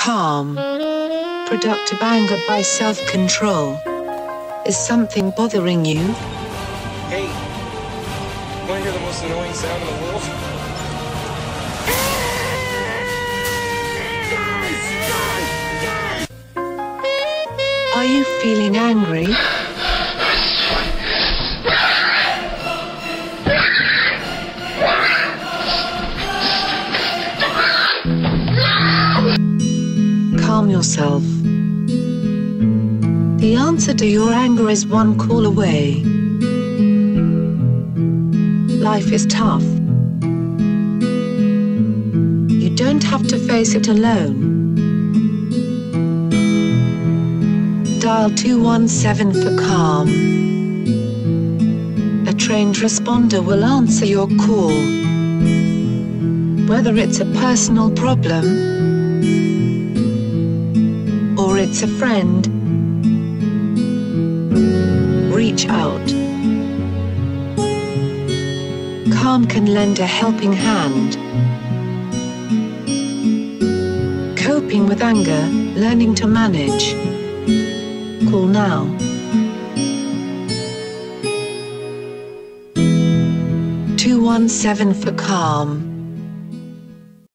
calm. Productive anger by self-control. Is something bothering you? Hey, wanna hear the most annoying sound in the world? Are you feeling angry? Calm yourself. The answer to your anger is one call away. Life is tough. You don't have to face it alone. Dial 217 for calm. A trained responder will answer your call. Whether it's a personal problem or it's a friend, reach out. Calm can lend a helping hand. Coping with anger, learning to manage. Call now. 217 for calm.